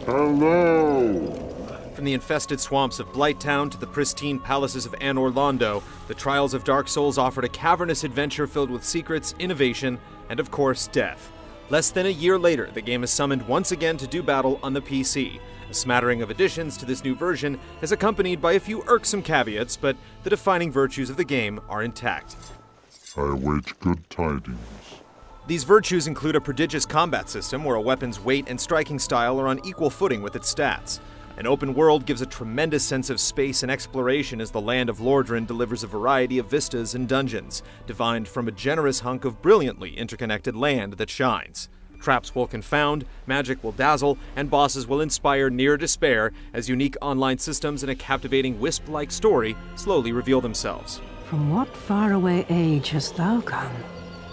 Hello! From the infested swamps of Blighttown to the pristine palaces of Anor Londo, the Trials of Dark Souls offered a cavernous adventure filled with secrets, innovation, and of course, death. Less than a year later, the game is summoned once again to do battle on the PC. A smattering of additions to this new version is accompanied by a few irksome caveats, but the defining virtues of the game are intact. I await good tidings. These virtues include a prodigious combat system where a weapon's weight and striking style are on equal footing with its stats. An open world gives a tremendous sense of space and exploration as the land of Lordran delivers a variety of vistas and dungeons, divined from a generous hunk of brilliantly interconnected land that shines. Traps will confound, magic will dazzle, and bosses will inspire near despair as unique online systems and a captivating Wisp-like story slowly reveal themselves. From what faraway age hast thou come?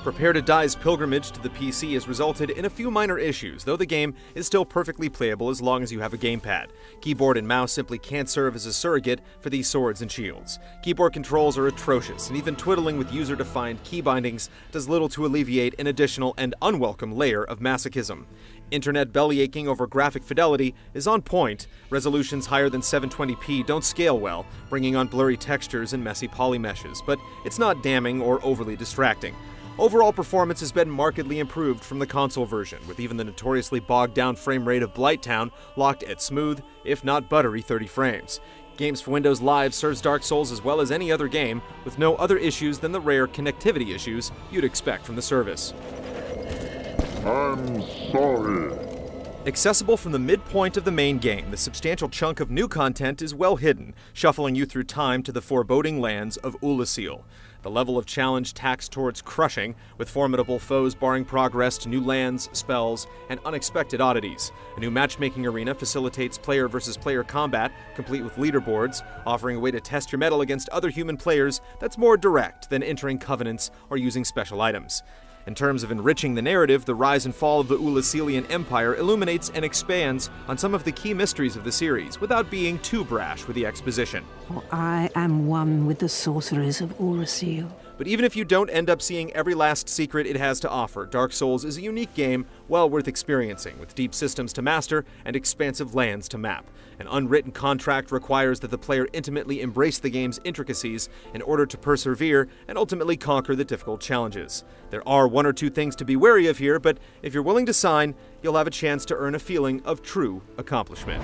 Prepare to Die's pilgrimage to the PC has resulted in a few minor issues, though the game is still perfectly playable as long as you have a gamepad. Keyboard and mouse simply can't serve as a surrogate for these swords and shields. Keyboard controls are atrocious, and even twiddling with user-defined key bindings does little to alleviate an additional and unwelcome layer of masochism. Internet bellyaching over graphic fidelity is on point. Resolutions higher than 720p don't scale well, bringing on blurry textures and messy polymeshes, but it's not damning or overly distracting. Overall performance has been markedly improved from the console version, with even the notoriously bogged-down frame rate of Blighttown locked at smooth, if not buttery, 30 frames. Games for Windows Live serves Dark Souls as well as any other game, with no other issues than the rare connectivity issues you'd expect from the service. I'm sorry. Accessible from the midpoint of the main game, the substantial chunk of new content is well hidden, shuffling you through time to the foreboding lands of Ulasil. The level of challenge taxed towards crushing, with formidable foes barring progress to new lands, spells, and unexpected oddities. A new matchmaking arena facilitates player versus player combat, complete with leaderboards, offering a way to test your mettle against other human players that's more direct than entering covenants or using special items. In terms of enriching the narrative, the rise and fall of the Ulasilian Empire illuminates and expands on some of the key mysteries of the series, without being too brash with the exposition. For I am one with the sorceries of Urasil. But even if you don't end up seeing every last secret it has to offer, Dark Souls is a unique game well worth experiencing, with deep systems to master and expansive lands to map. An unwritten contract requires that the player intimately embrace the game's intricacies in order to persevere and ultimately conquer the difficult challenges. There are one or two things to be wary of here, but if you're willing to sign, you'll have a chance to earn a feeling of true accomplishment.